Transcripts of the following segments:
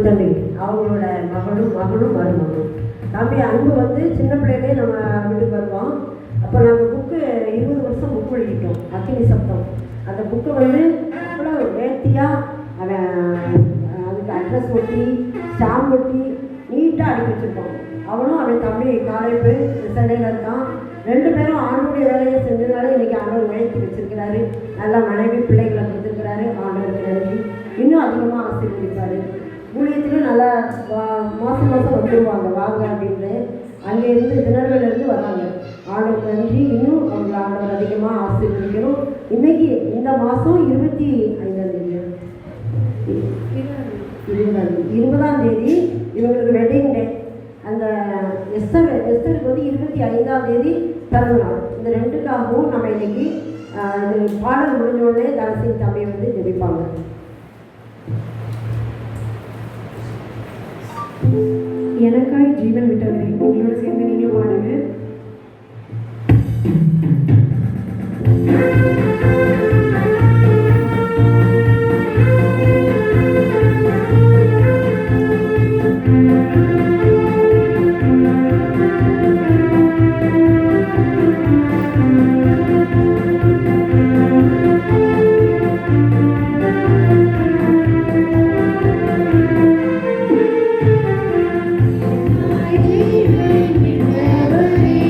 தம்பி அவங்களோட மகளும் மருமகளும் தம்பி அன்பு வந்து சின்ன பிள்ளைகளே நம்ம வீட்டுக்கு வருவோம். அப்போ நாங்கள் புக்கு 20 வருஷம் புக்கு எழுதிட்டோம். அக்கினி சப்தம் அந்த புக்கை வந்து அவ்வளோ நேர்த்தியாக அதுக்கு அட்ரஸ் ஒட்டி ஸ்டாம்ப் ஒட்டி நீட்டாக அடிக்க வச்சுருக்கோம். அவனும் அவன் தம்பி காலேஜ் சென்னையில் இருக்கான். 2 பேரும் ஆணுடைய வேலையை செஞ்சதுனால இன்றைக்கி ஆண்டவர் உயர்த்தி வச்சுருக்கிறாரு. நல்லா மனைவி பிள்ளைகளை கொடுத்துருக்கிறாரு. ஆண்டவருக்கு நன்றி. இன்னும் அதிகமாக ஆசீர்வதிப்பார். ஊழியத்தில் நல்லா மாதம் வந்துடுவாங்க வாங்க அப்படின்னு. அங்கேருந்து திருநெல்வேலியிலேருந்து வராங்க. ஆண்டவருக்கு நன்றி. இன்னும் அவங்க ஆண்டவர் அதிகமாக ஆசீர்வதிக்கணும். இன்றைக்கி இந்த மாதம் 25ஆம் தேதி இவங்களுக்கு வெட்டிங் டே. அந்த எஸ்தருக்கு வந்து 25ஆம் தேதி பிறந்தநாள். இந்த 2க்காகவும் நம்ம இன்றைக்கி பாடல் முடிஞ்சோடனே தனசிங் தம்பியை வந்து ஜெபிப்பாங்க. எனக்காய் ஜீவன் விட்டவரே எங்களோட சேர்ந்து நீங்களும் பாடுங்க. I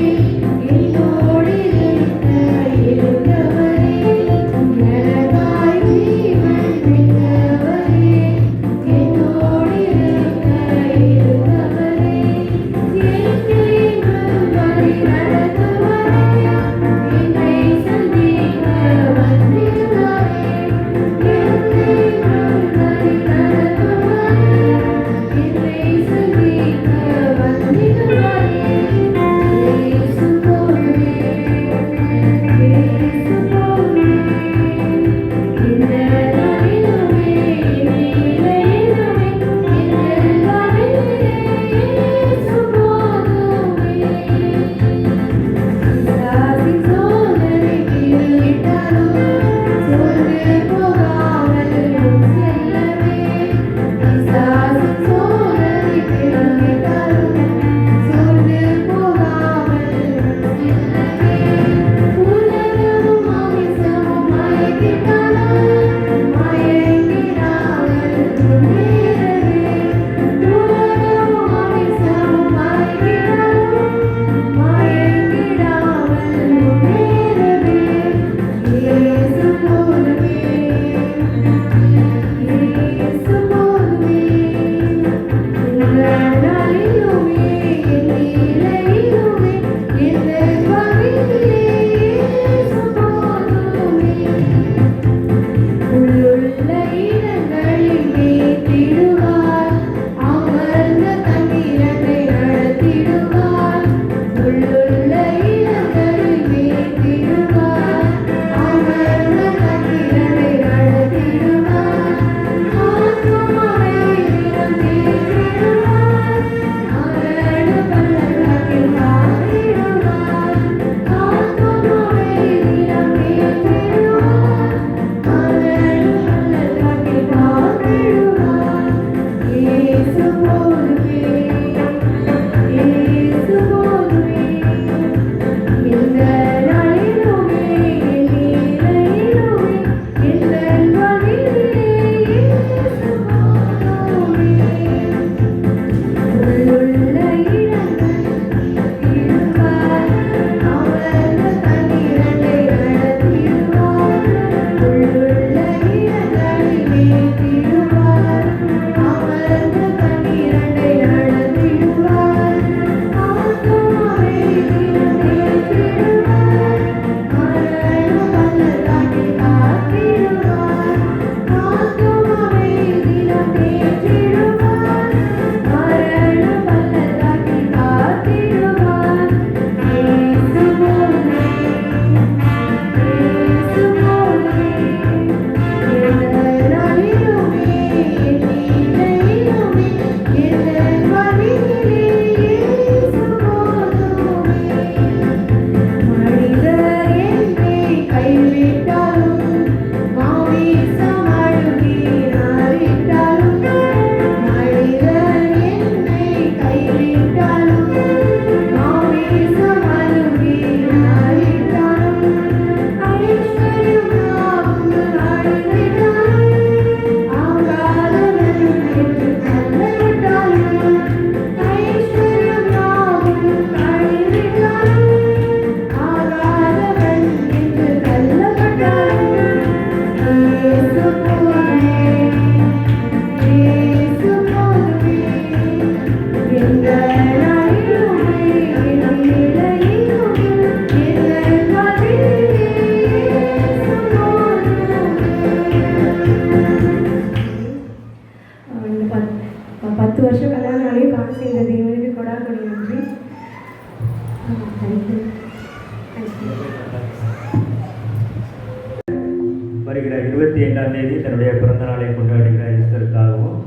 தேதி தன்னுடைய பிறந்த நாளை கொண்டாடுகிற எஸ்தருக்காகவும்,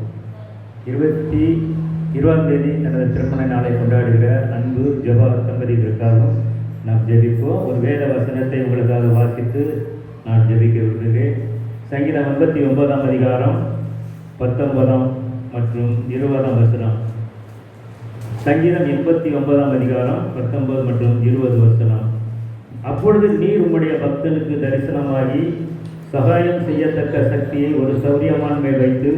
20ஆம் தேதி தனது திருமண நாளை கொண்டாடுகிற அன்பு ஜெபா தம்பதிகளுக்காகவும் நாம் ஜெபிப்போம். ஒரு வேத வசனத்தை உங்களுக்காக வாசித்து நான் ஜெபிக்க விரும்புகிறேன். சங்கீதம் 89ஆம் அதிகாரம் 19 மற்றும் 20 வசனம். சங்கீதம் 89ஆம் அதிகாரம் 19 மற்றும் 20 வசனம். அப்பொழுது நீர் உம்முடைய பக்தனுக்கு தரிசனமாகி சகாயம் செய்யத்தக்க சக்தியை ஒரு சௌரியமான் மேல் வைத்து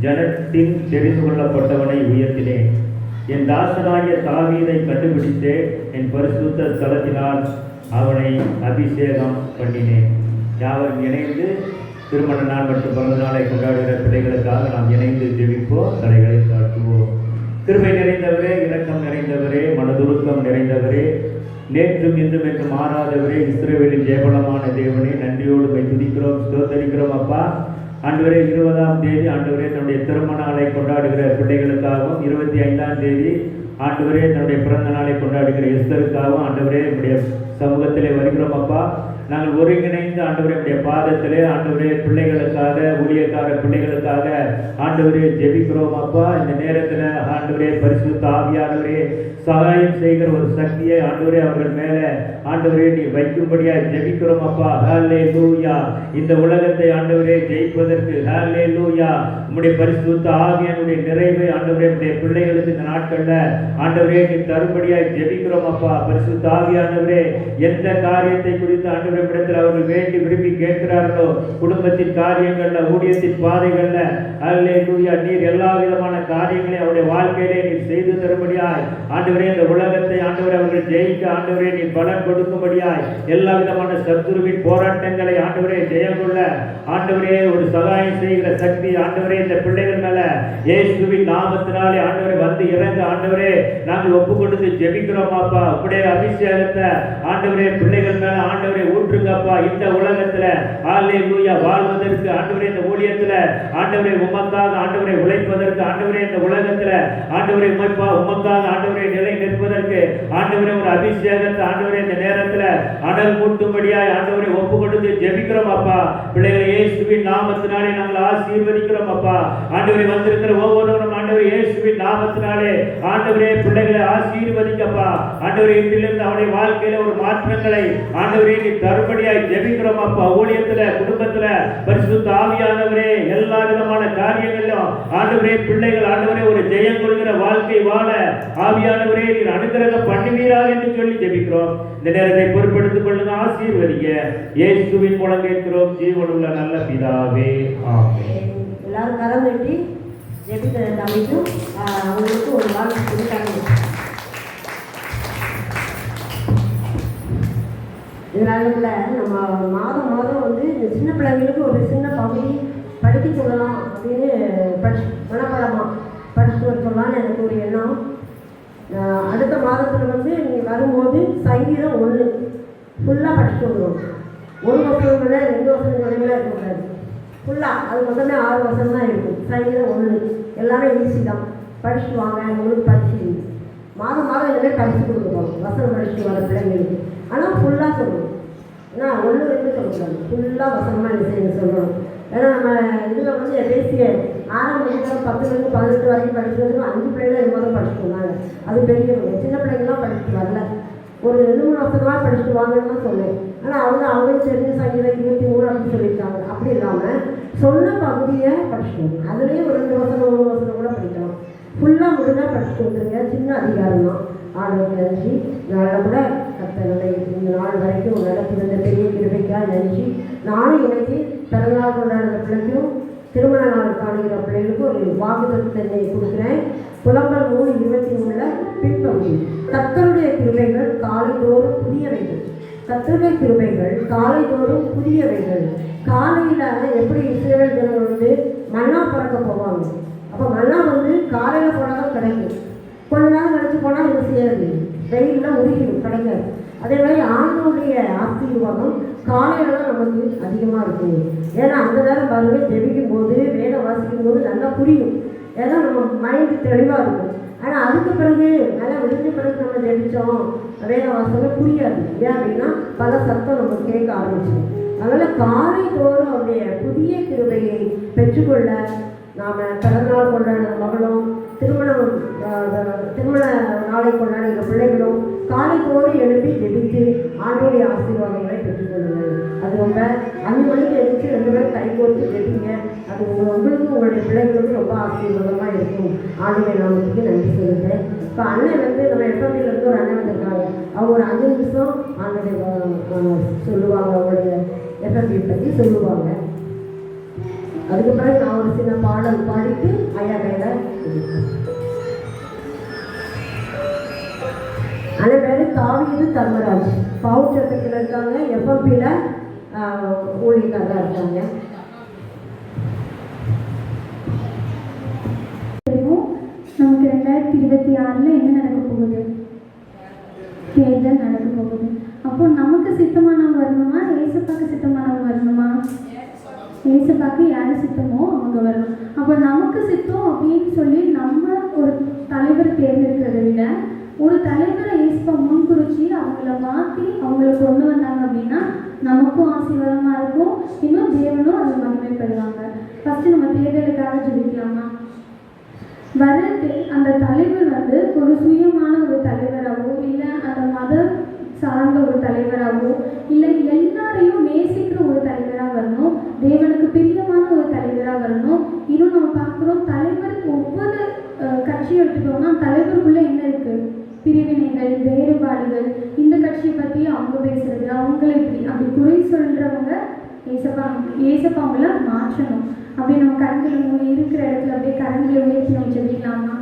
ஜனத்தின் தெரிந்து கொள்ளப்பட்டவனை உயர்த்தினேன். என் தாசனாகிய தாவீதை கண்டுபிடித்தே என் பரிசுத்த ஸ்தலத்தினால் அவனை அபிஷேகம் பண்ணினேன். யாவரும் இணைந்து திருமண நாள் மற்றும் பிறந்த நாளை கொண்டாடுகிற பிள்ளைகளுக்காக நாம் இணைந்து ஜெபிப்போம். தலைகளை தாழ்த்துவோம். கிருபை நிறைந்தவரே, இரக்கம் நிறைந்தவரே, மனதுருக்கம் நிறைந்தவரே, நேற்றும் இன்றும் என்று மாறாதவரே, இஸ்ரவேலின் ஜெயபலமான தேவனே, நன்றியோடு போய் துதிக்கிறோம், ஸ்தோத்தரிக்கிறோம். அப்பா ஆண்டவரே, 20ஆம் தேதி ஆண்டவரே தன்னுடைய திருமண நாளை கொண்டாடுகிற பிள்ளைகளுக்காகவும், 25ஆம் தேதி ஆண்டவரே தன்னுடைய பிறந்த நாளை கொண்டாடுகிற எஸ்தருக்காகவும் ஆண்டவரே நம்முடைய சமூகத்திலே வருகிறோம். அப்பா நாங்கள் ஒருங்கிணைந்து ஆண்டவரே பாதத்திலே ஆண்டவரே பிள்ளைகளுக்காக, ஊழியக்கார பிள்ளைகளுக்காக ஆண்டவரே ஜெபிக்கிறோம். அப்பா இந்த நேரத்தில் ஆண்டவரே பரிசுத்த ஆவியானவரே சகாயம் செய்கிற ஒரு சக்தியை ஆண்டவரே அவர்கள் மேலே ஆண்டவரே நீ வைக்கும்படியாக ஜெபிக்கிறோம். அப்பா ஹல்லேலூயா. இந்த உலகத்தை ஆண்டவரே ஜெயிப்பதற்கு ஹல்லேலூயா உம்முடைய பரிசுத்த ஆவியானுடைய நிறைவை ஆண்டவரே உம்முடைய பிள்ளைகளுக்கு இந்த நாட்களில் ஆண்டவரே நீ தரும்படியாக ஜெபிக்கிறோம். அப்பா பரிசுத்த ஆவியானவரே எந்த காரியத்தை குறித்து ஆண்டவரே இடத்தில் அவர்கள் வேண்டி விரும்பி கேட்கிறார்களோ, குடும்பத்தின் காரியங்கள்ல, ஊழியத்தின் பாதைகள்ல ஹல்லேலூயா நீர் எல்லா விதமான காரியங்களையும் அவருடைய வாழ்க்கையிலே நீர் செய்து தரும்படியாய் ஆண்டவரே இந்த உலகத்தை ஆண்டவரே அவர்கள் ஜெயிக்க ஆண்டவரே நீர் பலன் கொடுக்கும்படியாய் எல்லா விதமான சத்துருவின் போராட்டங்களை ஆண்டவரே ஜெயம் கொள்ள ஆண்டவரே ஒரு சகாயம் செய்கிற சக்தி ஆண்டவரே இந்த பிள்ளைகள் மேல இயேசுவின் நாமத்தினாலே ஆண்டவரே வந்து இறங்க ஆண்டவரே நாங்கள் ஒப்பு கொடுத்து ஜெபிக்கிறோம். அப்பா உம்முடைய அபிஷேகத்தை ஆண்டவரே பிள்ளைகள் மேல ஆண்டவரே ஊற்றுங்கப்பா. இந்த உலகத்துல ஹல்லேலூயா வாழ்வதற்கு ஆண்டவரே இந்த ஊழியத்துல ஆண்டவரே உமக்காக ஆண்டவரே உழைப்பதற்கு ஆண்டவரே இந்த உலகத்துல ஆண்டவரே உமக்காக ஆண்டவரே நிலை நிற்பதற்கு ஆண்டவரே ஒரு அபிஷேகத்தை ஆண்டவரே இந்த நேரத்துல அனல் மூட்டும்படியாய் ஆண்டவரே ஒப்பு கொடுத்து ஜெபிக்கிறோம். அப்பா பிள்ளைகளை இயேசுவின் நாமத்தினாலே நாங்கள் ஆசீர்வதிக்கிறோம். அப்பா ஆண்டவரே வந்திருக்கிற ஒவ்வொருவரும் ஆண்டவரே இயேசுவின் நாமத்தினாலே ஆண்டவரே பிள்ளைகளை ஆசீர்வதிக்கப்பா. ஆண்டவரே இன்றிலிருந்து அவருடைய வாழ்க்கையில ஒரு மாற்றங்களை ஆண்டவரே நீ தரும்படியாய் ஜெபிக்கிறோம். அப்பா ஊழியத்துல, குடும்பத்துல பரிசுத்த ஆவியானவரே எல்லா விதமான காரியங்களிலும் ஆண்டவரே பிள்ளைகள் ஆண்டவரே ஒரு ஜெயம் கொள்கிற வாழ்க்கை வாழ ஆவியானவரே நீர் அனுகிரகம் பண்ணுவீராக என்று சொல்லி ஜெபிக்கிறோம். இந்த நேரத்தை பொறுப்பெடுத்துக் கொள்ளுங்க, ஆசீர்வதிங்க. இயேசுவின் மூலம் கேட்கிறோம் ஜீவனுள்ள நல்ல பிதாவே, ஆமென். எல்லாரும் கரம் நீட்டி ஜெபித்த தம்பிக்கும் அவங்களுக்கு ஒரு வாழ்க்கை கொடுத்தாங்க. இதனால நம்ம மாதம் மாதம் வந்து சின்ன பிள்ளைங்களுக்கு ஒரு சின்ன பகுதி படிக்க சொல்லலாம் அப்படின்னு மனப்பாடமாக படிச்சுட்டு வர சொல்லலான்னு எனக்கு ஒரு எண்ணம். அடுத்த மாதத்தில் வந்து நீங்கள் வரும்போது சங்கீதம் 1 ஃபுல்லாக படிச்சுட்டு வந்துடும். 1 வருஷம் மேலே 2 வருஷம் வரையில இருக்கக்கூடாது. ஃபுல்லாக அது மொத்தமே 6 வருஷம் தான் இருக்கும். சங்கீதம் 1 எல்லாமே ஈஸி தான். படிச்சுட்டு வாங்க, உங்களுக்கு படிச்சு மாதம் மாதம் எல்லாமே படித்து கொடுக்குறோம். வசனம் படிச்சுட்டு வர பிள்ளைங்களுக்கு ஆனால் ஃபுல்லாக சொல்லணும். ஏன்னா 1 2 சொல்லக்கூடாது, ஃபுல்லாக வசனமாக என்ன செய்ய சொல்லணும். ஏன்னா நம்ம இதில் வந்து பேசிய ஆரம்பத்தில் 10லேருந்து 18 வரைக்கும் படிக்கிறது 5 பிள்ளைகள் இது மாதிரி படிச்சுட்டு வந்தாங்க. அது பெரியவங்க, சின்ன பிள்ளைங்களாம் படிச்சுட்டு வரல. ஒரு 2-3 வருஷமாக படிச்சுட்டு வாங்கன்னு தான் சொன்னேன். ஆனால் அவங்களுக்கு தெரிஞ்ச சங்கீதம் 23 அப்படின்னு சொல்லியிருக்காங்க. அப்படி இல்லாமல் சொன்ன பகுதியை படிச்சுட்டு அதுலேயே ஒரு 2 வருஷம் 1 வருஷம் கூட படிக்கலாம். ஃபுல்லாக முடிஞ்சால் படிச்சுட்டு வந்துருங்க. சின்ன அதிகாரம் தான். ஆண்டவருக்கு நன்றி. நாளில் கூட கர்த்தருடைய இந்த நாள் வரைக்கும் நடத்திருந்த பெரிய கிருபைக்காக நன்றி. நானும் இன்னைக்கு பிறந்தநாள் கொண்டாடுற பிள்ளைக்கும் திருமண நாள் காணுகிற பிள்ளைகளுக்கும் ஒரு வாக்குத்தத்தத்தை கொடுக்குறேன். புலம்பல் 3:23 பின்பகுதி. கர்த்தருடைய கிருபைகள் காலைதோறும் புதியவைகள். கர்த்தருடைய கிருபைகள் காலைதோறும் புதியவைகள். காலையில் எப்படி இஸ்ரவேல் ஜனங்கள் வந்து மன்னா பறக்க போவாங்க. அப்போ மன்னா வந்து காலையில் போனால் தான் கிடைக்கும். கொஞ்ச நாள் கழிச்சு போனால் இது செய்யாது, வெயிலில் உருகிடும், கிடைக்காது. அதே மாதிரி ஆண்டவருடைய ஆசீர்வாதம் காலையில் தான் நமக்கு அதிகமாக இருக்கும். ஏன்னா அந்த நேரம் பாருங்க ஜெபிக்கும் போது வேதம் வாசிக்கும் போது நல்லா புரியும். ஏன்னா நம்ம மைண்டு தெளிவாக இருக்கும். ஆனால் அதுக்கு பிறகு நல்லா விழுந்த பிறகு நம்ம ஜெபித்தோம் வேத வாசகம் புரியாது. ஏன் அப்படின்னா பல சத்தம் நம்ம கேட்க ஆரம்பிச்சிடும். அதனால் காலை தோறும் அவருடைய புதிய கிருபையை பெற்றுக்கொள்ள நாம் பிறந்தநாள் கொண்டாடின மகளும் திருமண நாளை கொண்டாடின பிள்ளைகளும் காலை தோறும் எழுப்பி ஜெபித்து ஆண்டோடைய ஆசீர்வாதங்களை பெற்றுக்கொள்ளுங்கள். அது ரொம்ப 5 மணிக்கு எழுச்சி 2 பேரும் கை கோர்த்து ஜெபிங்க. அது உங்களுக்கும் உங்களுடைய பிள்ளைகளுக்கும் ரொம்ப ஆசீர்வாதமாக இருக்கும். ஆண்டோடைய நாமத்துக்கு நன்றி சொல்லுங்கள். இப்போ அண்ணன் வந்து நம்ம எஃப்எம்மிலேருந்து ஒரு அண்ணன் வந்திருக்காங்க. அவங்க ஒரு 5 நிமிஷம் ஆண்டோடைய சொல்லுவாங்க, அவங்களுடைய எஃப்எம்பி பற்றி சொல்லுவாங்க. அதுக்கு பிறகு நான் ஒரு சின்ன பாடல் பாடிட்டு ஐயா கையில் அண்ணன் பேர் தாவீது தர்மராஜ். பாவச்சத்திரத்தில் இருக்காங்க, எஃப்எம்பியில் ஊழியக்காரராக இருக்காங்க. நமக்கு 2026 என்ன நடக்க போகுது? தேர்தல் நடக்க போகுது. அப்போ நமக்கு சித்தமானவங்க வரணுமா, ஏசப்பாக்கு சித்தமானவங்க வரணுமா? ஏசப்பாக்கு யார் சித்தமோ அவங்க வரணும். அப்போ நமக்கு சித்தம் அப்படின்னு சொல்லி நம்ம ஒரு தலைவர் தேர்ந்தெடுக்கிறத விட ஒரு தலைவரை ஏசப்பா முன்குறிச்சி அவங்கள மாற்றி அவங்கள கொண்டு வந்தாங்க அப்படின்னா நமக்கும் ஆசீர்வாதமாக இருக்கும், இன்னும் தேவனும் அதை மகிமைப்படுவாங்க. ஃபஸ்ட்டு நம்ம தேர்தலுக்காக ஜெபிக்கலாமா? அந்த தலைவர் வந்து ஒரு சுயமான ஒரு தலைவராகவோ இல்லை அந்த மதம் சார்ந்த ஒரு தலைவராகவோ இல்லை எல்லாரையும் நேசிக்கிற ஒரு தலைவராக வரணும், தேவனுக்கு பிரியமான ஒரு தலைவராக வரணும். இன்னும் நம்ம பார்க்குறோம், தலைவர் ஒவ்வொரு கட்சியை எடுத்துட்டோம்னா தலைவருக்குள்ளே என்ன இருக்குது? பிரிவினைகள், வேறுபாடுகள், இந்த கட்சியை பற்றி அவங்க பேசுறது, அவங்கள இப்படி அப்படி குறை சொல்கிறவங்க ஏசப்பாவங்கள மாற்றணும். அப்படியே நம்ம கரங்களை இருக்கிற இடத்துல அப்படியே கரங்களை உயர்த்தி நம்ம ஜெபிக்கலாமா?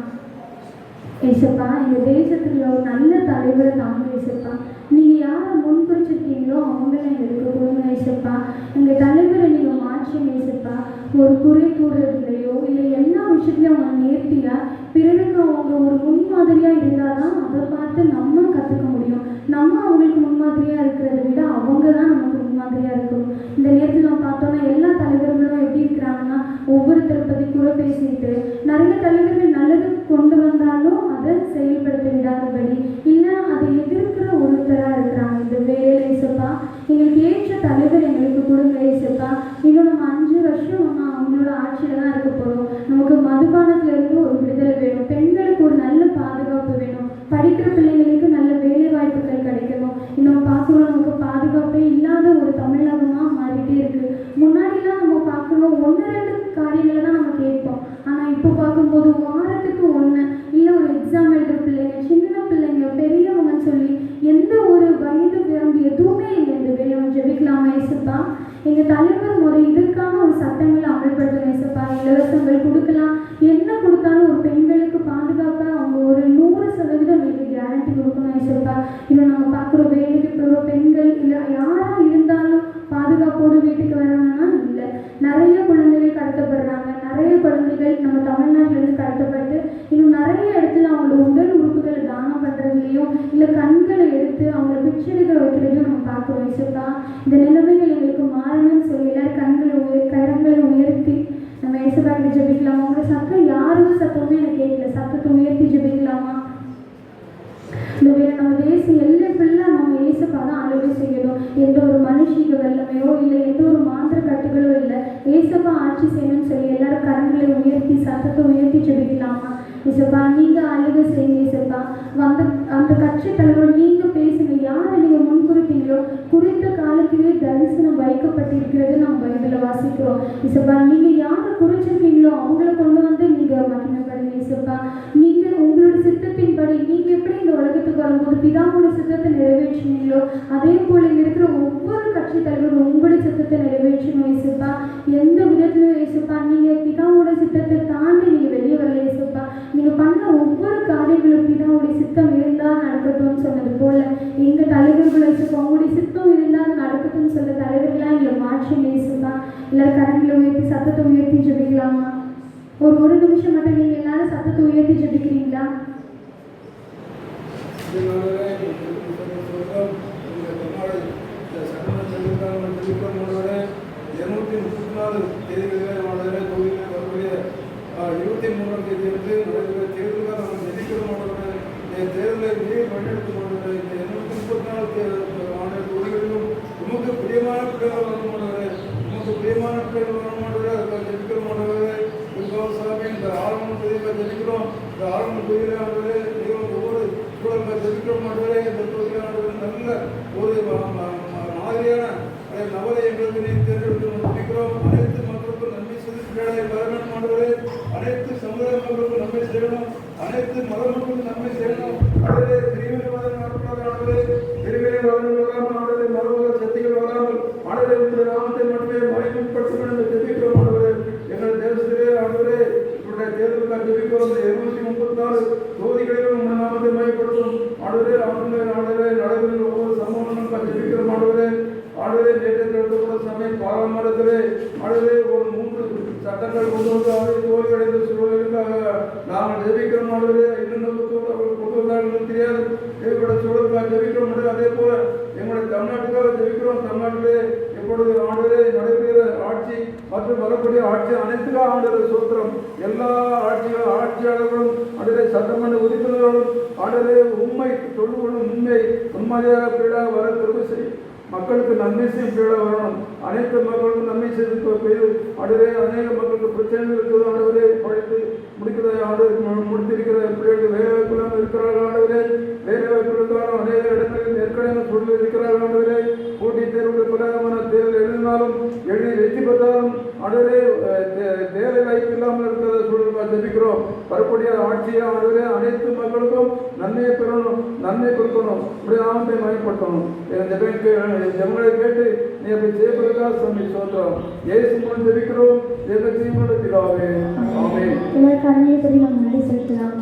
ஏசப்பா, எங்கள் தேசத்தில் ஒரு நல்ல தலைவரை தாங்க ஏசப்பா. நீங்கள் யாரை முன்குறிச்சிருக்கீங்களோ அவங்கள எங்களுக்கு கொடுங்க ஏசப்பா. எங்கள் தலைவரை நீங்கள் மாற்றுங்க ஏசப்பா. ஒரு குறை கூறுறதுலையோ இல்லை எல்லா விஷயத்துலையும் அவங்க நேர்த்தியாக பிறருக்கு அவங்க ஒரு முன்மாதிரியாக இருந்தால் தான் அதை பார்த்து நம்ம கற்றுக்க முடியும். நம்ம அவங்களுக்கு முன்மாதிரியாக இருக்கிறத விட அவங்க தான் நமக்கு முன்மாதிரியாக இருக்கணும். இந்த நேரத்தில் நம்ம பார்த்தோன்னா எல்லா தலைவர்களும் எப்படி இருக்கிறாங்கன்னா ஒவ்வொருத்தரை பற்றி குறை பேசிட்டு, நிறைய தலைவர்கள் நல்லது கொண்டு வந்தாலும் அதை செயல்படுத்த விடாதபடி இல்லை அதை எதிர்க்கிற ஒருத்தராக இருக்கிறாங்க. இந்த வேலையில் ஏசப்பா எங்களுக்கு ஏற்ற தலைவர் எங்களுக்கு கொடுங்க ஏசப்பா. இன்னும் நம்ம 5 வருஷம் அவங்களோட ஆட்சியில் தான் இருக்க போகிறோம். நமக்கு மதுபானத்திலிருந்து ஒரு விடுதலை வேணும், பெண்களுக்கு ஒரு நல்ல பாதுகாப்பு வேணும், படிக்கிற பிள்ளைங்களுக்கு நல்ல வேலை வாய்ப்புகள் கிடைக்கணும். இன்னும் பார்க்குறோம், நமக்கு பாதுகாப்பே இல்லாத ஒரு தமிழகமாக மாறிட்டே இருக்குது. முன்னாடிலாம் நம்ம பார்க்குறோம் 1-2 காரியங்களை தான் நம்ம கேட்போம். ஆனால் இப்போ பார்க்கும்போது வாரத்துக்கு 1 இல்லை ஒரு எக்ஸாம் எழுதுகிற பிள்ளைங்க, சின்ன பிள்ளைங்க, பெரியவங்கன்னு சொல்லி எந்த ஒரு வயது விரும்பி எதுவுமே இல்லை. இந்த வேலை நம்ம ஜெபிக்கலாமா ஏசப்பா? எங்கள் தலைவர் முறை இதற்கான ஒரு சட்டங்களை அமல்படுத்தணும் ஏசப்பா. இலவசங்கள் கொடுக்கலாம், என்ன கொடுத்தாலும் ஒரு பெண்களுக்கு பாதுகாப்பாக அவங்க ஒரு 100% எங்களுக்கு கேரண்டி கொடுக்கணும் ஏசப்பா. இன்னும் நம்ம பார்க்குற வேலைக்கு போகிற பெண்கள் இல்லை யாராக இருந்தாலும் பாதுகாப்போடு வீட்டுக்கு வராங்கன்னா இல்லை. நிறைய குழந்தைகள் கடத்தப்படுறாங்க, நிறைய குழந்தைகள் நம்ம தமிழ்நாட்டிலேருந்து கடத்தப்பட்டு இன்னும் நிறைய இடத்துல அவங்களோட உடல் உறுப்புகளை தானம் பண்ணுறதுலையும் இல்லை கண்களை எடுத்து அவங்கள பிச்செடுக்க வைக்கிறதையும் நம்ம பார்க்குறோம் ஏசப்பா. இந்த நிலைமைகள் எங்களுக்கு மாறணும்னு சொல்லி எல்லாரும் கரங்களை உயர்த்தி நம்ம ஏசப்பா கிட்ட ஜெபிக்கலாமா? உங்களோட சத்தம் யாருமே சத்தமே எனக்கு கேட்கல, சத்தத்தை உயர்த்தி ஜெபிக்கலாமா? இந்த வேலை நம்ம தேசம் எல்லாம் ஃபுல்லாக நம்ம ஏசப்பா தான் ஆளுகை செய்யணும். எந்த ஒரு மனுஷிக வெள்ளமையோ இல்லை எந்த ஒரு மாந்திர கட்டுகளோ இல்லை, ஏசப்பா ஆட்சி செய்யணும்னு சொல்லி எல்லாரும் கரங்களை உயர்த்தி சத்தத்தை உயர்த்தி ஜெபிக்கலாமா? ஏசப்பா நீங்கள் ஆளுகை செய்யுங்க ஏசப்பா. அந்த கட்சி தலைவர் நீங்கள் பேசுங்க, யாரை நீங்கள் முன்குறித்தீங்களோ குறித்த காலத்திலே தரிசனம் வைக்கப்பட்டிருக்கிறது நம்ம பைபிளில் வாசிக்கிறோம். ஏசப்பா நீங்கள் யாரை குறிச்சிருக்கீங்களோ அவங்கள கொண்டு வந்து நீங்கள் மகிமைப்படுங்க ஏசப்பா. நீங்கள் உங்களோட சித்தத்தின்படி நீங்கள் எப்படி இந்த உலகத்துக்கு வரும்போது பிதாவோட சித்தத்தை நிறைவேற்றினீங்களோ அதே போல இங்கே இருக்கிற ஒவ்வொரு கட்சி தலைவரும் உங்களுடைய சித்தத்தை நிறைவேற்றணும் ஏசப்பா. எந்த விதத்திலும் ஏசப்பா நீங்கள் பிதாவோட சித்தத்தை தாண்டி நீங்கள் வெளியே வரல ஏசப்பா. நீங்கள் பண்ண ஒவ்வொரு காரியங்களும் பிதாவுடைய சித்தம் இருந்தால் நடக்கட்டும்னு சொன்னது போல எங்கள் தலைவர்கள் ஏசப்பா உங்களுடைய சித்தம் இருந்தால் நடக்கட்டும்னு சொல்ல தலைவர்களாக எங்களை மாற்றி ஏசப்பா. எல்லாரும் கரங்களை உயர்த்தி சத்தத்தை உயர்த்தி ஜெபிக்கலாமா? ஒரு நிமிஷம் மட்டும் நீங்கள் எல்லாரும் சத்தத்தை உயர்த்தி ஜெபிக்கிறீங்களா? தேர்தலில் நீர் வழிநடத்தும் தேர்தலில் 234 ஆண்டு தொழில்களிலும் உமக்கு பிரியமான பிள்ளைகள் இந்த ஆரம்ப தொழிலாளர்களே ஒவ்வொரு சூழல் ஜெபிக்கிறோமானவரே இந்த தொழிலாளர்கள் நல்ல ஒரு மாதிரியான நபரை எங்களுக்கு நீ தேர்ந்தெடுத்து ஜெபிக்கிறோம். அனைத்து மக்களுக்கும் நன்மை செய்து வரவேண்டுமானவரே, அனைத்து சமுதாய மக்களுக்கும் நன்மை செய்யணும், அனைத்து மத மக்களுக்கும் நன்மை செய்யணும். அதிலே பிரிவினைவாதம் நடப்பதானவரே, பிரிவினைவாதம் வராமல் மறுபக சக்திகள் வராமல் ஆடலை உங்களுடைய நாமத்தை மட்டுமே மறைமுகப்படுத்த வேண்டும் ஜெபிக்கிறோம். ஆண்டவரே, எங்கள் தேசத்திலே ஆண்டவரே இவருடைய தேர்தலுக்காக ஜெபிக்கிறோம். 234 தொகுதிகளிலும் உங்கள் நாமத்தை மையப்படுத்தும் ஆண்டவரே. ஆண்டவரே நடைபெறும் ஒவ்வொரு சம்பவங்களுக்காக ஜெபிக்கிறோம். ஆண்டவரே நேற்று சமயம் பாராமரத்திலே ஆண்டவரே ஒரு 3 சட்டங்கள் கொண்டு வந்து அவரை தோல்வியடைந்த சூழலுக்காக நாங்கள் ஜெபிக்கிறோம். ஆண்டவரே இன்னும் அவர்கள் கொண்டு வந்தார்கள் தெரியாது ஏற்பட்ட சூழலுக்காக ஜெபிக்கிறோம். அதே போல எங்களுடைய தமிழ்நாட்டுக்காக ஜெபிக்கிறோம். தமிழ்நாட்டிலே எப்பொழுது ஆண்டவரே நடைபெறுகிற ஆட்சி மற்றும் வரக்கூடிய ஆட்சி அனைத்துக்காக ஆண்டவரை சோத்திரம். எல்லா ஆட்சியாளர்களும் ஆண்டவரே சட்டமன்ற உறுப்பினர்களும் ஆண்டவரே உண்மை தொழுகளும் உண்மையாக பீடாக வர திரும்ப செய்யும். மக்களுக்கு நன்மை செய்யும் பீடாக வரணும். அனைத்து மக்களுக்கும் நன்மை செய்து ஆண்டவரே அநேக மக்களுக்கு பிரச்சனைகள் இருக்கிறது. ஆண்டவரே படித்து முடிக்கிற ஆண்டவர் முடித்திருக்கிற பிள்ளைகளுக்கு வேலை வாய்ப்பு இல்லாமல் இருக்கிறார்கள். ஆண்டவரே வேலை வாய்ப்புகளுக்கான அநேக இடங்களில் நெருக்கடியான சூழல் இருக்கிறார்கள். ஆண்டவரே போட்டித் தேர்வுகள் பலவிதமான தேர்தல் எழுதினாலும் எழுதி வெற்றி பெற்றாலும் ஆண்டவரே வேலை வாய்ப்பு இல்லாமல் இருக்கிற சூழலுக்காக ஜெபிக்கிறோம். வரக்கூடிய ஆட்சியை ஆண்டவரே அனைத்து மக்களுக்கும் நன்மையை பெறணும், நன்மை கொடுக்கணும், இப்படி நாமத்தை மயப்படுத்தணும். ஜெபங்களை கேட்டு நீ அப்படி செய்வதற்காக சாமி சோத்திரம். இயேசு மூலம் ஜெபிக்கிறோம் எங்கள் ஜீவனுள்ள பிதாவே, ஆமென். எல்லாரும் கண்ணை பற்றி நம்ம முன்னாடி செலுத்தலாம்.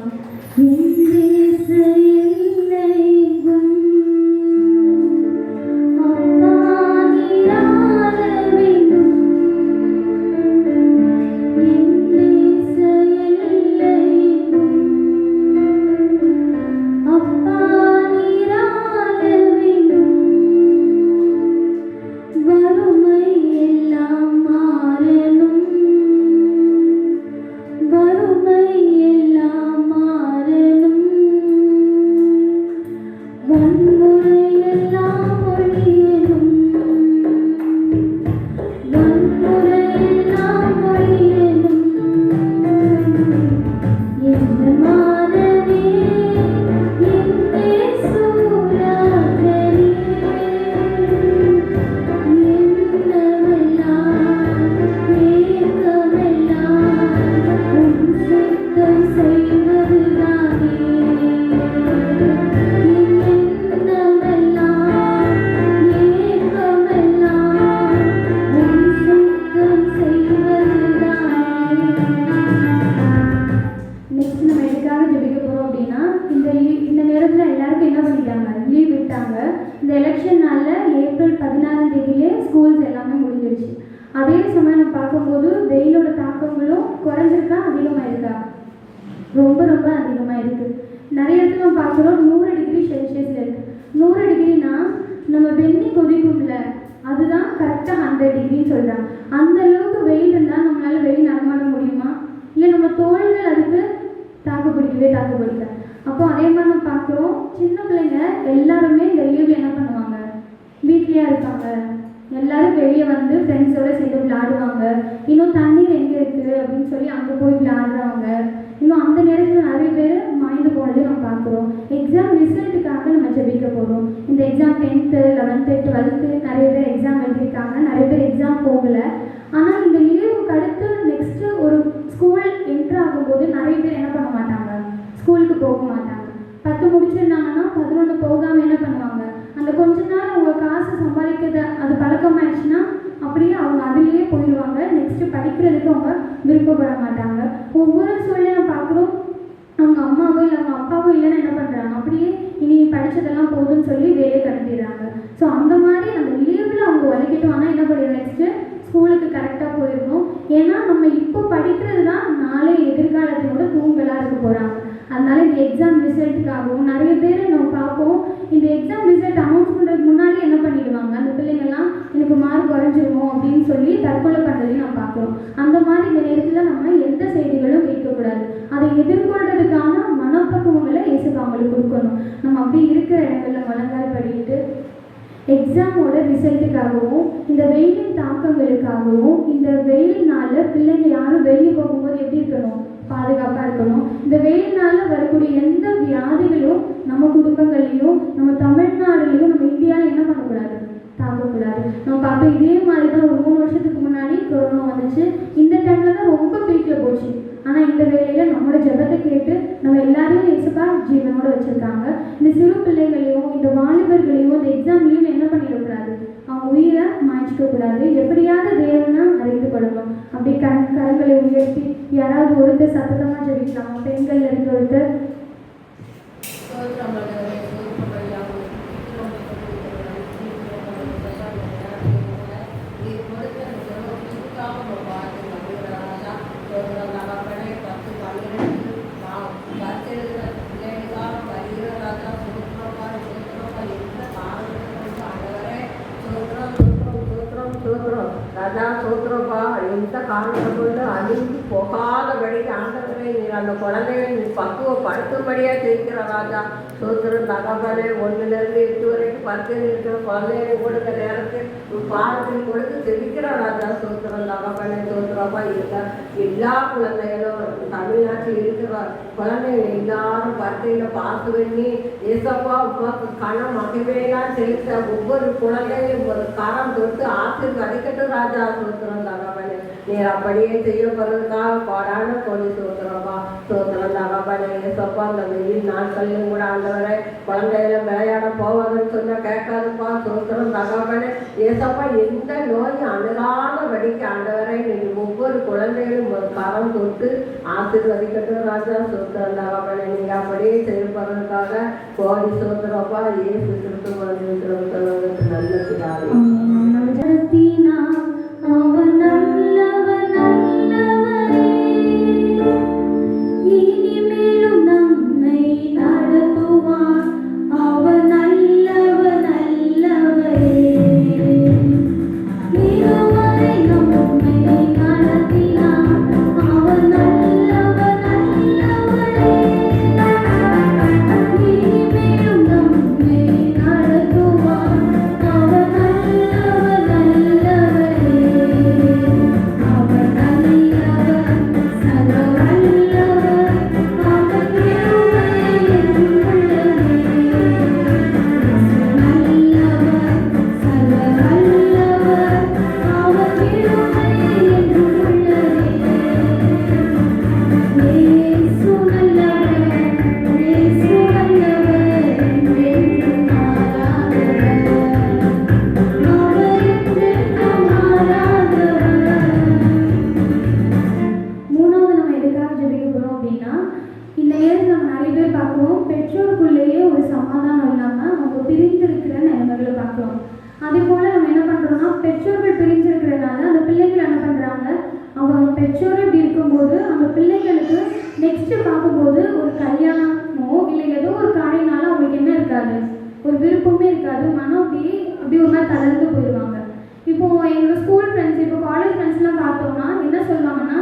இந்த எலெக்ஷன் நாளில் ஏப்ரல் 16ஆம் தேதியிலே ஸ்கூல்ஸ் எல்லாமே முடிஞ்சிருச்சு. அதே சமயம் நம்ம பார்க்கும்போது வெயிலோட தாக்கங்களும் குறைஞ்சிருக்கா அதிகமாக இருக்கா? ரொம்ப ரொம்ப அதிகமாக இருக்குது. நிறைய இடத்துல நம்ம பார்க்குறோம் 100 டிகிரி செல்சியஸில் இருக்குது. 100 டிகிரினா நம்ம வெந்நி கொதிக்கும்ல, அதுதான் கரெக்டாக 100 டிகிரின்னு சொல்கிறாங்க. அந்த அளவுக்கு வெயில் இருந்தால் நம்மளால் வெளியே நடமாட முடியுமா? இல்லை நம்ம தோள்கள் அதுக்கு தாக்குப்பிடிக்கல. அப்போ அதே மாதிரி நம்ம பார்க்குறோம், சின்ன பிள்ளைங்க எல்லாருமே இந்த லீவில் என்ன பண்ணுவாங்க? வீட்லேயே இருப்பாங்க. எல்லாரும் வெளியே வந்து ஃப்ரெண்ட்ஸோடு சேர்ந்து விளையாடுவாங்க. இன்னும் தண்ணீர் எங்கே இருக்குது அப்படின்னு சொல்லி அங்கே போய் விளையாடுறவங்க. இன்னும் அந்த நேரத்தில் நிறைய பேர் மாய்ந்து போனதையும் நம்ம பார்க்குறோம். எக்ஸாம் ரிசல்ட்டுக்காக நம்ம ஜெபிக்க போகிறோம். இந்த எக்ஸாம் 10th 11th 12th நிறைய பேர் எக்ஸாம் எழுதியிருக்காங்க, நிறைய பேர் எக்ஸாம் போகலை. ஆனால் இந்த லீவுக்கு அடுத்து நெக்ஸ்ட்டு ஒரு ஸ்கூல் என்ட்ரு ஆகும்போது நிறைய பேர் என்ன பண்ண மாட்டாங்க? ஸ்கூலுக்கு போக மாட்டாங்க. 10 முடிச்சிருந்தாங்கன்னா 11 போகாமல் என்ன பண்ணுவாங்க? அந்த கொஞ்ச நாள் அவங்க காசு சம்பாதிக்கிறது அது பழக்கமாயிடுச்சுன்னா அப்படியே அவங்க அதுலேயே போயிடுவாங்க. நெக்ஸ்ட்டு படிக்கிறதுக்கு அவங்க விருப்பப்பட மாட்டாங்க. ஒவ்வொரு சூழ்நிலையும் பார்க்குறோம், அவங்க அம்மாவோ இல்லை அவங்க அப்பாவோ இல்லைன்னு என்ன பண்ணுறாங்க? அப்படியே இனி படித்ததெல்லாம் போதுன்னு சொல்லி வேலையை கடத்திடுறாங்க. ஸோ அந்த மாதிரி அந்த லீவில் அவங்க உழைக்கட்டும். ஆனால் என்ன பண்ணிடுறோம்? நெக்ஸ்ட்டு ஸ்கூலுக்கு கரெக்டாக போயிடணும். ஏன்னா நம்ம இப்போ படிக்கிறது தான் நாளை எதிர்காலத்தினோட தூங்கலாக இருக்க போகிறாங்க. அதனால இந்த எக்ஸாம் ரிசல்ட்டுக்காகவும் நிறைய பேர் நம்ம பார்ப்போம், இந்த எக்ஸாம் ரிசல்ட் அனௌன்ஸ் பண்ணுறதுக்கு முன்னாடி என்ன பண்ணிடுவாங்க? அந்த பிள்ளைங்கள்லாம் எனக்கு மார்க் குறைஞ்சிருமோ அப்படின்னு சொல்லி தற்கொலை பண்ணுறதையும் நம்ம பார்க்குறோம். அந்த மாதிரி இந்த நேரத்தில் நம்ம எந்த செய்திகளும் கேட்கக்கூடாது. அதை எதிர்கொள்றதுக்கான மனப்பக்குவங்களை இயேசு அவங்களுக்கு கொடுக்கணும். நம்ம அப்படி இருக்கிற இடங்களில் முழங்கால் படிக்கிட்டு எக்ஸாமோட ரிசல்ட்டுக்காகவும் இந்த வெயிலின் தாக்கங்களுக்காகவும் இந்த வெயில் நாளில் பிள்ளைங்க யாரும் வெளியே போகும்போது எப்படி இருக்கணும்? பாதுகாப்பாக இருக்கணும். இந்த வெயில் நாளில் இந்த வேளையில் நம்மளோட ஜெபத்தை கேட்டு நம்ம எல்லாரையும் இயேசுப்பா ஜீவனோட வச்சுருக்காங்க. இந்த சிறு பிள்ளைகளையும் இந்த வாலிபர்களையும் இந்த எக்ஸாம்லேயும் என்ன பண்ணிடக்கூடாது, அவங்க உயிரை மாய்ச்சிக்கக்கூடாது. எப்படியாவது தேவனை அறிந்து கொள்ளணும். அப்படி கரங்களை உயர்த்தி யாராவது ஒருத்தர் சத்தமாக ஜெபிக்கலாம். பெண்கள் இருந்து ஒருத்தர் ராஜா சோத்திரப்பா, எந்த காரணத்தை கொண்டு அழிந்து போகாதபடிக்கு ஆண்டவரை நீர் அந்த குழந்தைகளை நீ பக்குவப்படுத்தும்படியாக செய்கிற ராஜா. சோத்திரம் தகவலே 1லேருந்து 8 வரைக்கும் 10 இருக்கிற குழந்தைகளை கொடுக்க நேரத்தில் பாடத்தில் கொடுத்து செவிக்கிற ராஜா. சோத்திரம் தகவலே சோத்திரப்பா, எல்லா குழந்தைகளும் தமிழ்நாட்டில் இருக்கிற குழந்தைகள் எல்லாரும் பர்த்தையில் பாசு பண்ணி ஏசப்பா உமாக்கு கணம் மகிமையெல்லாம் செலுத்த ஒவ்வொரு குழந்தையும் ஒரு கரம் தொட்டு ஆசீர்வதிக்கட்டும் ராஜா. சோத்திரம் தகவலே நீர் அப்படியே செய்யப்படுறதுக்காக பாடான கோடி சோத்திரப்பா. சோத்திரம் தகவலே ஏசப்பா, அந்த வெயில் நாட்களையும் கூட ஆண்டவரை குழந்தைகளை விளையாட போவதுன்னு சொன்ன கேட்காதுப்பா. சோத்திரம் தகவலே ஏசப்பா, எந்த நோய் அணுகாதபடிக்கு ஆண்டவரை நீங்கள் ஒவ்வொரு குழந்தைகளும் ஒரு கரம் தொட்டு ஆசீர்வதிக்கட்டும் ராஜா. சோத்திரம் தகவலே நீங்கள் அப்படியே செய்யப்படுறதுக்காக கோடி சோத்திரப்பா. இயேசு கிறிஸ்து இருக்கிற நல்ல பிதாவே. அவன் நல்லவன் நல்லவரே, இனிமேலும் நம்மை நடத்துவார். அவன் நல்லவன் நல்லவரே, இதுவரை நம்மை நடத்தினார். அவன் நல்லவன் நல்லவரே, இனிமேலும் நம்மை நடத்துவார். அவன் நல்லவன் நல்லவரே, அவர் நல்லவர் சர்வ வல்லவர், அவர் கிருபை என்றும் உள்ளதே. நல்லவர் சர்வ வல்லவர், அவர் கிருபை என்றும் உள்ளதே. இயேசு நல்லவர், இயேசு நல்லவர், என்றென்றும் மாறாதவர். மூணாவது நம்ம எதுக்காக ஜெபிக்க போகிறோம் அப்படின்னா, இந்த நேரத்தில் நம்ம நிறைய பேர் பார்க்குறோம், பெற்றோருக்குள்ளேயே ஒரு சமாதானம் இல்லாமல் அவங்க பிரிந்திருக்கிற நிலைமைகளை பார்க்குறோம். அதே போல் நம்ம என்ன பண்ணுறோம்னா, பெற்றோர்கள் பிரிஞ்சிருக்கிறனால அந்த பிள்ளைகள் என்ன பண்ணுறாங்க, அவங்க பெற்றோர் இப்படி இருக்கும்போது அந்த பிள்ளைகளுக்கு நெக்ஸ்ட்டு பார்க்கும்போது ஒரு கல்யாணமோ இல்லை ஏதோ ஒரு காரியனால அவங்களுக்கு என்ன இருக்காது, ஒரு விருப்பமே இருக்காது. மனம் அப்படி ஒரு மாதிரி தளர்ந்து போயிடுவாங்க. இப்போது எங்கள் ஸ்கூல் ஃப்ரெண்ட்ஸ், இப்போ காலேஜ் ஃப்ரெண்ட்ஸ்லாம் பார்த்தோம்னா என்ன சொல்லுவாங்கன்னா,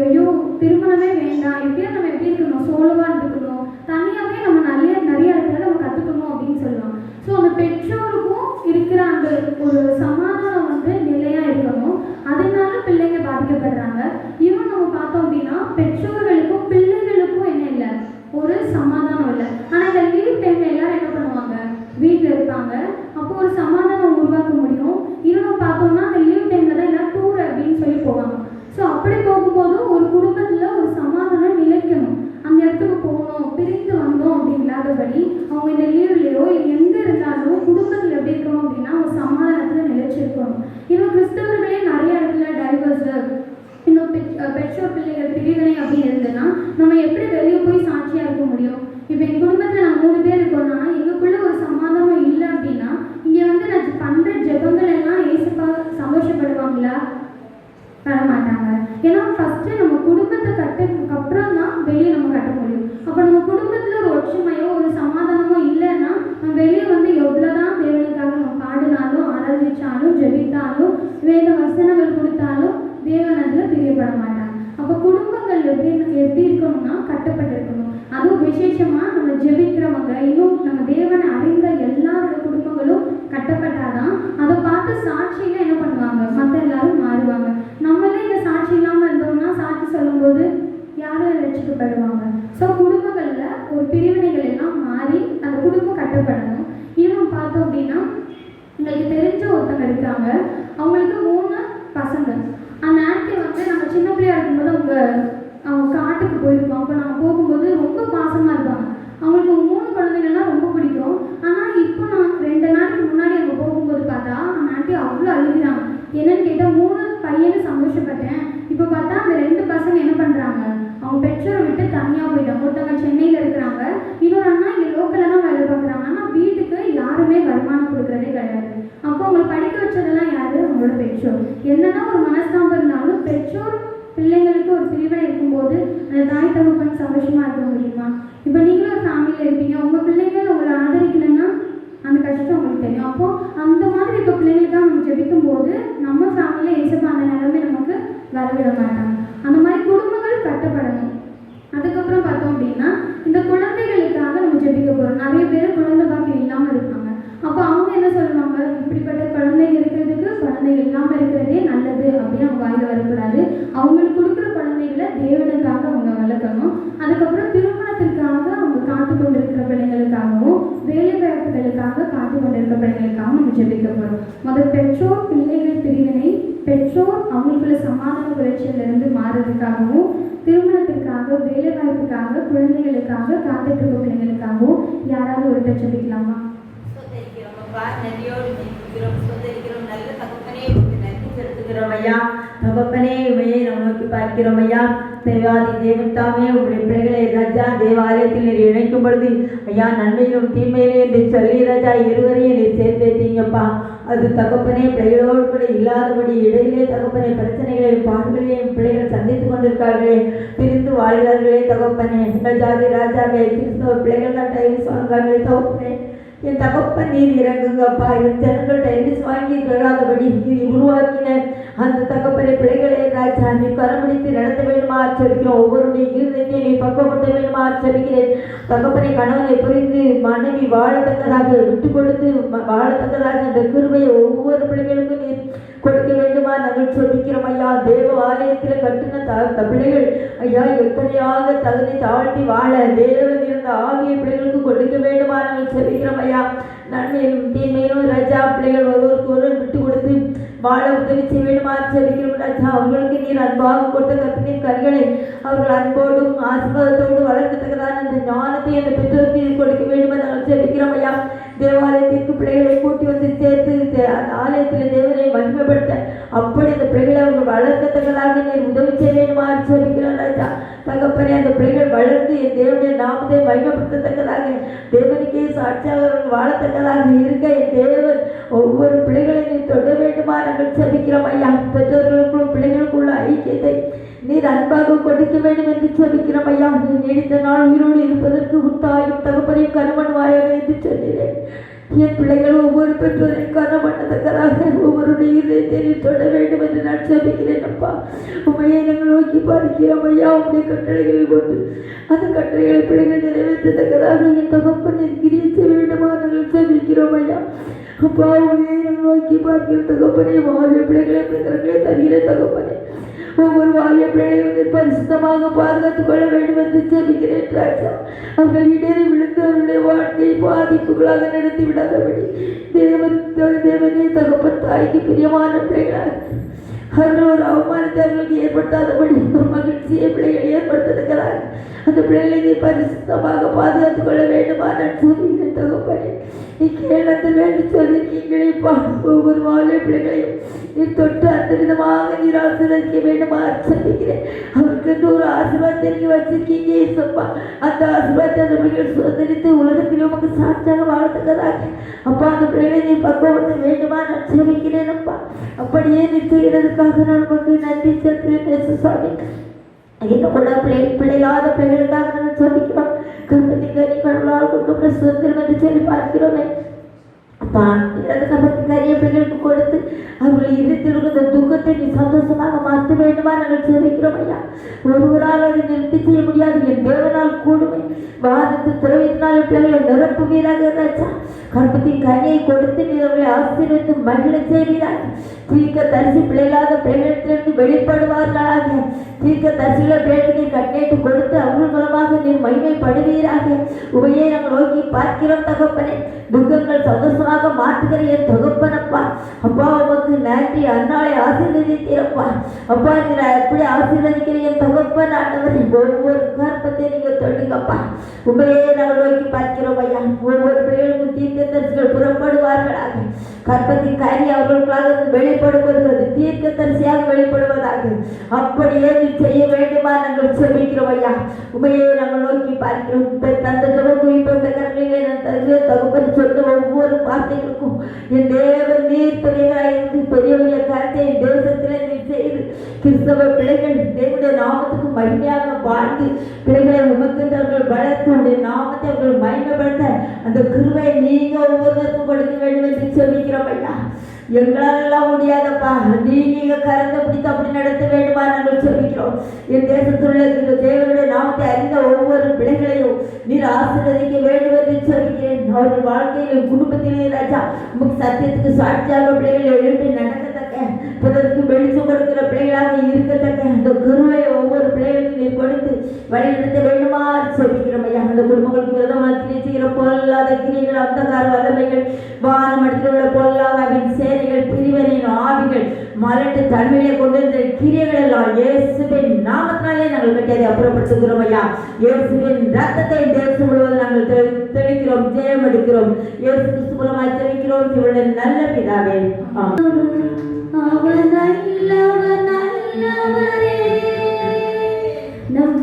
ஐயோ திருமணமே வேண்டாம், எப்படியா நம்ம எப்படி இருக்கணும், சோலோவாக இருந்துக்கணும், தனியாகவே நம்ம நிறைய இடத்துல நம்ம கற்றுக்கணும் அப்படின்னு சொல்லுவாங்க. ஸோ அந்த பெற்றோருக்கும் இருக்கிற அந்த ஒரு சமாதானம் வந்து நிலையாக இருக்கணும். அதனால பிள்ளைங்க பாதிக்கப்படுறாங்க. இன்னும் நம்ம பார்த்தோம் அப்படின்னா, பெற்றோர்களுக்கும் பிள்ளைகளுக்கும் என்ன இல்லை, ஒரு சமாதானம் இல்லை. ஆனால் இந்த லீவ் டைமில் எல்லாரும் என்ன பண்ணுவாங்க, வீட்டில் இருப்பாங்க. அப்போ ஒரு சமாதானம் உருவாக்க முடியும். இன்னும் பார்த்தோம்னா அந்த லீவ் டைமில் தான் எல்லாம் டூர் அப்படின்னு சொல்லி போவாங்க. ஸோ அப்படி போகும்போதும் ஒரு குடும்பத்தில் ஒரு சமாதானம் நிலைக்கணும். அந்த இடத்துக்கு போகணும், பிரிந்து வந்தோம் அப்படின்னு இல்லாதபடி அவங்க இந்த லீவ்லையோ இல்லை எங்கே இருந்தாலும் குடும்பத்தில் எப்படி இருக்கணும் அப்படின்னா ஒரு சமாதானத்தில் நிலைச்சிருக்கணும். இன்னும் கிறிஸ்தவர்களே நிறைய இடத்துல டைவர்ஸு, இன்னும் பெற்றோர் பிள்ளைகள் பிரிவினை அப்படின்னு இருந்ததுன்னா நம்ம எப்படி வெளியே போய் சாட்சியாக இருக்க முடியும்? இப்போ என் குடும்பத்தில் நான் 3 பேர் இருக்கோம்னா எங்களுக்குள்ள ஒரு சமாதானம் இல்லை அப்படின்னா இங்கே வந்து நான் பண்ணுற ஜெபங்கள் எல்லாம் ஏசப்பா சந்தோஷப்படுவாங்களா? வரமாட்டாங்க. ஏன்னா ஃபஸ்ட்டு நம்ம குடும்பத்தை கட்டுறதுக்கு அப்புறம் தான் வெளியே நம்ம கட்ட முடியும். அப்போ நம்ம குடும்பத்தில் ஒரு ஒற்றுமையோ ஒரு சமாதானமோ இல்லைன்னா நம்ம வெளியே வந்து எவ்வளோதான் தேவனுக்காக நம்ம பாடினாலும் ஆராதிச்சாலும் ஜெபித்தாலும் வேத வசனங்கள் கொடுத்தாலும் தேவன் அதில் பிரியப்பட மாட்டாங்க. அப்போ குடும்பங்கள் எப்படி இருக்கணும்னா கட்டப்பட்டிருக்கணும். அதுவும் விசேஷமாக நம்ம ஜெபிக்கிறவங்க இன்னும் நம்ம தேவனை அறிந்த எல்லாரோட குடும்பங்களும் கட்டப்பட்டாதான் அதை பார்த்து சாட்சியில் என்ன பண்ணுவாங்க, மற்ற எல்லாரும் மாறுவாங்க. நம்மளே இந்த சாட்சி இல்லாமல் இருந்தோம்னா சாட்சி சொல்லும்போது யாரும் ரட்சிக்கப்படுவாங்க. ஸோ குடும்பங்களில் ஒரு பிரிவினைகள் எல்லாம் மாறி அந்த குடும்பம் கட்டப்படணும். இன்னும் பார்த்தோம் அப்படின்னா, எங்களுக்கு தெரிஞ்ச ஒருத்தங்க இருக்காங்க, அவங்களுக்கு 3 பசங்க. அந்த ஆண்டி வந்து நம்ம சின்ன பிள்ளையா இருக்கும்போது அவங்க காட்டுக்கு போய் அவங்க பெற்றோரை விட்டு தனியாக போயிட்டாங்க. ஒருத்தவங்க சென்னையில் இருக்கிறாங்க, இன்னொரு அண்ணா இங்கே லோக்கலில் தான் வேலை பார்க்குறாங்க. ஆனால் வீட்டுக்கு யாருமே வருமானம் கொடுக்குறதே கிடையாது. அப்போ அவங்களை படிக்க வச்சதெல்லாம் யாரு? அவங்களோட பெற்றோர். என்னதான் ஒரு மனஸ்தாபம் இருந்தாலும் பெற்றோர் பிள்ளைங்களுக்கு ஒரு பிரிவினை இருக்கும்போது அந்த தாய் தகப்பன் சந்தோஷமாக இருக்க முடியுமா? இப்போ நீங்களும் ஒரு ஃபேமிலியில் இருப்பீங்க, உங்கள் பிள்ளைங்க உங்களை ஆதரிக்கலைன்னா அந்த கஷ்டம் உங்களுக்கு தெரியும். அப்போது அந்த மாதிரி இருக்க பிள்ளைங்களுக்காக நம்ம ஜெபிக்கும் போது நம்ம ஃபேமிலியில் ஏசப்பா அந்த நிலைமை நமக்கு வரவிட மாட்டாங்க. அந்த மாதிரி குடும்பங்கள் கட்டப்படணும். அதுக்கப்புறம் பார்த்தோம் அப்படின்னா இந்த குழந்தைகளுக்காக நம்ம ஜெபிக்க போகிறோம். நிறைய பேர் குழந்தை பாக்கியம் இல்லாமல் இருப்பாங்க. அப்போ அவங்க என்ன சொல்லுவாங்க? இப்படிப்பட்ட குழந்தைங்க இருக்கிறதுக்கு குழந்தைங்க இல்லாமல் இருக்கிறதே நல்லது அப்படின்னு அவங்க வாயில் வரக்கூடாது. அவங்களுக்கு கொடுக்குற குழந்தைகளை தேவனுக்காக அவங்க வளர்க்கணும். அதுக்கப்புறம் திருமணத்திற்காக அவங்க காத்து கொண்டிருக்கிற பிள்ளைங்களுக்காகவும் வேலை வாய்ப்புகளுக்காக காத்து கொண்டிருக்கிற பிள்ளைங்களுக்காகவும் நம்ம ஜெபிக்க போகிறோம். முதல் பெற்றோர் பிள்ளைகள் பிரிவினை, பெற்றோர் அவங்களுக்குள்ள சமாதான குறைச்சலிருந்து மாறுறதுக்காகவும், திருமணத்திற்காக வேலை வாய்ப்புக்காக குழந்தைகளுக்காக காத்துட்டு இருக்க பிள்ளைங்களுக்காகவும் யாராவது ஒருத்தர் ஜெபிக்கலாமா? நன்றியோடு ஜெபிக்கிறோம், சோதரிக்கிறோம். நல்ல தகப்பனே நன்றி செலுத்துகிறோம் ஐயா. தகப்பனே உமையை நம்ம நோக்கி பார்க்கிறோம் ஐயா. தேவாதி தேவன் தாமே உங்களுடைய பிள்ளைகளை ராஜா தேவாலயத்தில் நீர் இணைக்கும் பொழுது ஐயா நன்மையிலும் தீமையிலே என்று சொல்லி ராஜா இருவரையும் நீர் சேர்த்து வைத்தீங்கப்பா. அது தகப்பனே பிள்ளைகளோடு கூட இல்லாதபடி இடையிலே தகப்பனே பிரச்சனைகளையும் பாடுகளையும் பிள்ளைகள் சந்தித்து கொண்டிருக்கார்களே, பிரிந்து வாழ்கிறார்களே தகப்பனே. ஜாதி ராஜாவே கிறிஸ்தவ பிள்ளைகள் தான் டைம்ஸ் வாங்காங்களே தகப்பனே. என் தகப்பன் நீர் இறங்குங்கப்பா. என் ஜனங்கள் டைம்ஸ் வாங்கி தொழாதபடி நீர் உருவாக்கின அந்த தகப்பனை பிள்ளைகளே ராஜா நீ கரம்பிடித்து நடத்த வேண்டுமா ஆச்சரிக்கிறோம். ஒவ்வொருடைய இருதயத்தை நீ பக்குவப்படுத்த வேண்டுமா ஆச்சரிக்கிறேன். தகப்பனை கணவனை புரிந்து மனைவி வாழத்தக்கதாக விட்டு கொடுத்து வாழத்தக்கதாக அந்த கிருபையை ஒவ்வொரு பிள்ளைகளுக்கும் நீர் கொடுக்க வேண்டுமா நாங்கள் சொல்லிக்கிறோம் ஐயா. தேவ ஆலயத்தில் கட்டின பிள்ளைகள் ஐயா எத்தனையாக தகுதி தாழ்த்தி வாழ தேவன் இருந்த ஆகிய பிள்ளைகளுக்கு கொடுக்க வேண்டுமா நாங்கள் சொல்லிக்கிறோம் ஐயா. நன்மையிலும் தீமையிலும் ராஜா பிள்ளைகள் ஒருவருக்கு ஒருவர் விட்டு கொடுத்து வாழ உதவி செய்ய வேண்டுமா சொல்லிக்கிறோம் ராஜா. அவர்களுக்கு நீர் அன்பாக கொடுத்த கற்பின் கண்களை அவர்கள் அன்போடும் ஆசீர்வாதத்தோடு வளர்க்கத்தக்கதான அந்த ஞானத்தை அந்த பெற்றோருக்கு கொடுக்க வேண்டுமா நாங்கள் சொல்லிக்கிறோம் ஐயா. தேவாலயத்திற்கு பிள்ளைகளை கூட்டி வந்து சேர்த்து அந்த ஆலயத்தில் தேவனை மகிமைப்படுத்த அப்படி அந்த பிள்ளைகளை அவர்கள் வளர்க்கத்தக்கதாக நீர் உதவி செய்ய வேண்டுமா சொல்லிக்கிறோம் ராஜா. தகப்பனே அந்த பிள்ளைகள் வளர்ந்து என் தேவனுடைய நாமத்தை மகிமைப்படுத்தத்தக்கதாக தேவனுக்கே சாட்சியாக அவர்கள் வாழத்தக்கதாக இருக்க என் தேவன் ஒவ்வொரு பிள்ளைகளை நீர் தொட வேண்டுமா நாங்கள் செபிக்கிறோம் ஐயா. பெற்றோர்களுக்குள்ளும் பிள்ளைகளுக்குள்ள ஐக்கியத்தை நீர் அன்பாக கொடுக்க வேண்டும் என்று செபிக்கிறோம் ஐயா. நீ நீடித்த நாள் உயிரோடு இருப்பதற்கு உத்தாயும் தகப்பனையும் கருமணுவாயாக என்று சொன்னேன். என் பிள்ளைகள் ஒவ்வொரு பெற்றோரையும் கருமணத்தக்கதாக ஒவ்வொருடைய இதயத்தை நீ தொட வேண்டும் என்று நான் செபிக்கிறேன் அப்பா. உண்மையை நாங்கள் நோக்கி பார்க்கிறோம் ஐயா. உங்களுடைய கட்டளைகளில் கொண்டு அந்த கட்டளைகளை பிள்ளைகள் நிறைவேற்றத்தக்கதாக என் தகப்பனை கிரியை செய்ய வேண்டுமா நாங்கள் செபிக்கிறோம் ஐயா. அப்பா உண்மையை நாங்கள் நோக்கி பார்க்கிற தகப்பனை வாழ்ய பிள்ளைகளை பிள்ளைகளே தருகிற தகப்பனை ஒவ்வொரு வாலிய பிள்ளைகளையும் பரிசுத்தமாக பாதுகாத்துக் கொள்ள வேண்டும் என்று ஜெபிக்கிறேன் ராஜா. அவர்கள் இடறி விழுந்து அவருடைய வாழ்க்கையை பாதிப்புகளாக நடத்தி விடாதபடி தேவனே தகப்பன் தாய்க்கு பிரியமான பிள்ளைகளாக அவர்கள் ஒரு அவமானத்தை அவர்களுக்கு ஏற்படுத்தாதபடி ஒரு மகிழ்ச்சியை பிள்ளைகள் ஏற்படுத்துகிறார். அந்த பிள்ளைகளை பரிசுத்தமாக பாதுகாத்துக் கொள்ள வேண்டுமா நான் சொல்லுகிறேன் தகப்பனே. நீ கேளத்தை வேண்டும் சொல்லிருக்கீங்களே ஒவ்வொரு வாலிய பிள்ளைகளையும் நீ தொட்டு அந்த விதமாக நீர் ஆசீர்வதிக்க வேண்டுமா சொல்லிக்கிறேன். அவருக்கு ஒரு ஆசீர்வாதத்தை நீ வச்சிருக்கீங்க ஏசப்பா. அந்த ஆசீர்வாதத்தை அந்த பிள்ளைகள் சுதந்திரித்து உலகத்தில் உமக்கு சாட்சியாக வாழத்தக்கதாக அப்பா அந்த பிள்ளைகளை நீ பக்குவப்படுத்த வேண்டுமா நான் சொல்லிக்கிறேன் அப்பா. அப்படியே நீ செய்கிறதுக்காக நான் உமக்கு நன்றி செலுத்துகிறேன் சுவாமி. இன்னும் கூட பிள்ளைகளாத பிள்ளைகளுக்காக நான் சொல்லிக்கிறோம். கற்பத்தின் கடவுளால் கொடுக்கப்பட்ட சுதந்திரம் என்று சொல்லி பார்க்கிறோமே அப்பா. கற்பத்தின் பிள்ளைகளுக்கு கொடுத்து அவர்கள் இருத்தில் இருந்த துக்கத்தை நீ சந்தோஷமாக மாற்ற வேண்டுமா நாங்கள் சொல்லிக்கிறோம் ஐயா. ஒருவரால் அதை நிறுத்தி செய்ய முடியாது. என் தேவனால் கூடுமை வாதத்து திரவியத்தினால் பிள்ளைகளை நிரப்புவீராக ராஜா. கற்பத்தின் கனியை கொடுத்து நீர் அவர்களை ஆசீர்வதித்து மகிழ செய்வீராக. தீர்க்க தரிசி பிள்ளைகளாத பிள்ளைகளிடத்திலிருந்து வெளிப்படுவார்களாக. தீர்க்க தரிசிகளை பிள்ளைகளுக்கு நீர் கட்டேட்டு கொடுத்து அவர்கள் மூலமாக நீர் மகிமைப்படுவீராக. உவையை நாங்கள் நோக்கி பார்க்கிறோம் தகப்பனே. துக்கங்கள் சந்தோஷமாக மாற்றுகிற என் தகப்பனப்பா. அப்பா உமக்கு நன்றி. அந்நாளை ஆசீர்வதித்தீரப்பா. அப்பா நீர் எப்படி ஆசீர்வதிக்கிற என் தகப்பன் ஆண்டவர் ஒவ்வொரு கற்பத்தை நீங்கள் தொடுங்கப்பா. உண்மையே நாங்கள் நோக்கி பார்க்கிறோம் ஐயா. ஒவ்வொரு பிள்ளைகளுக்கும் தீர்க்க தரிசிகள் புறப்படுவார்களாக. கற்பத்தின் கனி அவர்களுக்காக வெளிப்படுவது அது தீர்க்க தரிசியாக வெளிப்படுவதாக அப்படியே நீ செய்ய வேண்டுமா நாங்கள் செபிக்கிறோம் ஐயா. உண்மையை நாங்கள் நோக்கி பார்க்கிறோம். தந்த ஜப குறிப்பிட்ட கரங்களிலே நான் தருகிற தகப்பன் சொன்ன ஒவ்வொரு வார்த்தைகளுக்கும் என் தேவன் நீர் பெரியவராயிருந்து பெரியவருடைய கருத்தை என் தேசத்திலே நீர் செய்து கிறிஸ்தவ பிள்ளைகள் தேவனுடைய நாமத்துக்கு மகிமையாக வாழ்ந்து பிள்ளைகளை உமக்கின்றவர்கள் வளர்த்து உடைய நாமத்தை அவர்கள் மகிமைப்படுத்த அந்த கிருபை நீங்க ஒவ்வொருவருக்கும் கொடுக்க வேண்டும் என்று சொல்லிக்கிறோம் ஐயா. எங்களாலெல்லாம் முடியாதப்பா, நீங்க கரத்தை பிடித்து அப்படி நடத்த வேண்டுமா நாங்கள் சொல்லிக்கிறோம். என் தேசத்துள்ள இந்த தேவனுடைய நாமத்தை அறிந்த ஒவ்வொரு பிள்ளைகளையும் நீர் ஆசீர்வதிக்க வேண்டும் என்று சொல்லிக்கிறேன். அவர்கள் வாழ்க்கையிலும் குடும்பத்திலே ராஜா உமக்கு சத்தியத்துக்கு சாட்சியாக பிள்ளைகள் எழுப்பி நடக்கத்தக்க பிறருக்கு வெளிச்சம் கொடுக்கிற பிள்ளைகளாக இருக்கத்தக்க அந்த குருவை ஒவ்வொரு பிள்ளைகளுக்கு நீர் கொடுத்து வழி நடத்த வேண்டுமா சொல்லிக்கிறோம் ஐயா. அந்த குடும்பங்களுக்கு விரதமாக கிரியை செய்கிற பொருளாத கிரியைகள், அந்தகார வல்லமைகள், வானம் இடத்தில் உள்ள பொருளாதாவின் சேனைகள், பிரிவரின் ஆவிகள், மலட்டு தன்மையை கொண்டு இந்த கிரியைகள் எல்லாம் இயேசுவின் நாமத்தினாலே நாங்கள் கட்டியதை அப்புறப்படுத்துகிறோம் ஐயா. இயேசுவின் ரத்தத்தை தேசம் முழுவதும் நாங்கள் தெளிக்கிறோம், ஜெயம் எடுக்கிறோம். இயேசு கிறிஸ்து மூலமாய் தெளிக்கிறோம் இவருடைய நல்ல பிதாவே. அவர் நல்லவர் நல்லவரே நம்